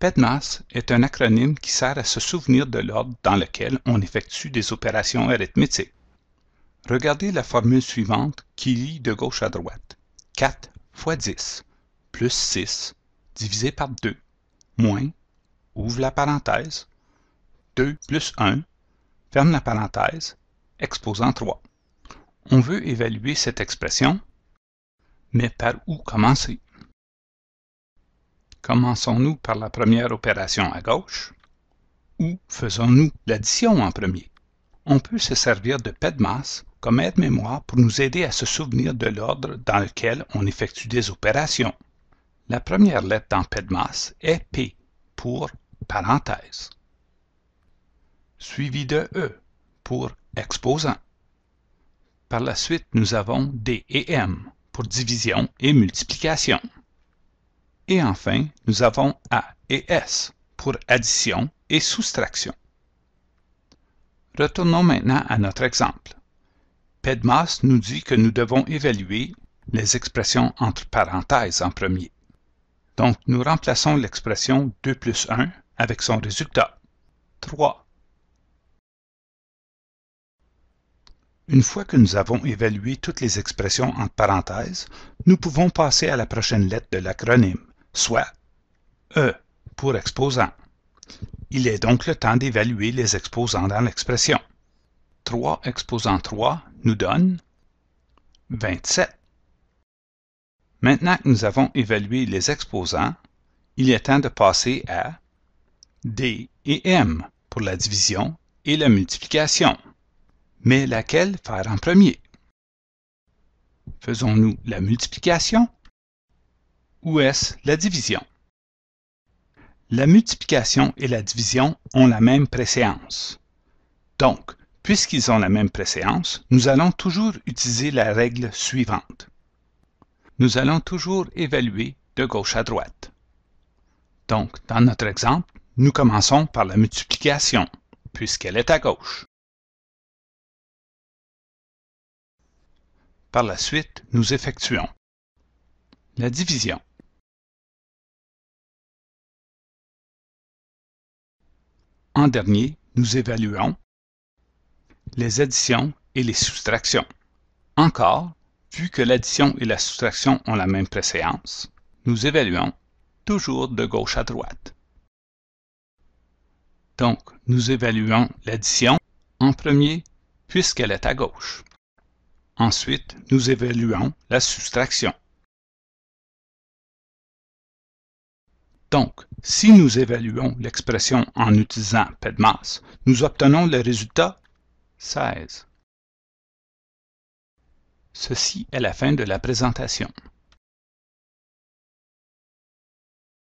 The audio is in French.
PEDMAS est un acronyme qui sert à se souvenir de l'ordre dans lequel on effectue des opérations arithmétiques. Regardez la formule suivante qui lit de gauche à droite. 4 fois 10 plus 6 divisé par 2 moins, ouvre la parenthèse, 2 plus 1, ferme la parenthèse, exposant 3. On veut évaluer cette expression, mais par où commencer? Commençons-nous par la première opération à gauche, ou faisons-nous l'addition en premier? On peut se servir de PEDMAS comme aide-mémoire pour nous aider à se souvenir de l'ordre dans lequel on effectue des opérations. La première lettre dans PEDMAS est P pour parenthèse, suivi de E pour exposant. Par la suite, nous avons D et M pour division et multiplication. Et enfin, nous avons A et S pour addition et soustraction. Retournons maintenant à notre exemple. PEDMAS nous dit que nous devons évaluer les expressions entre parenthèses en premier. Donc, nous remplaçons l'expression 2 plus 1 avec son résultat, 3. Une fois que nous avons évalué toutes les expressions entre parenthèses, nous pouvons passer à la prochaine lettre de l'acronyme, soit E pour exposant. Il est donc le temps d'évaluer les exposants dans l'expression. 3 exposant 3 nous donne 27. Maintenant que nous avons évalué les exposants, il est temps de passer à D et M pour la division et la multiplication. Mais laquelle faire en premier? Faisons-nous la multiplication ou est-ce la division? La multiplication et la division ont la même préséance. Donc, puisqu'ils ont la même préséance, nous allons toujours utiliser la règle suivante. Nous allons toujours évaluer de gauche à droite. Donc, dans notre exemple, nous commençons par la multiplication, puisqu'elle est à gauche. Par la suite, nous effectuons la division. En dernier, nous évaluons les additions et les soustractions. Encore, vu que l'addition et la soustraction ont la même préséance, nous évaluons toujours de gauche à droite. Donc, nous évaluons l'addition en premier puisqu'elle est à gauche. Ensuite, nous évaluons la soustraction. Donc, si nous évaluons l'expression en utilisant PEDMAS, nous obtenons le résultat 16. Ceci est la fin de la présentation.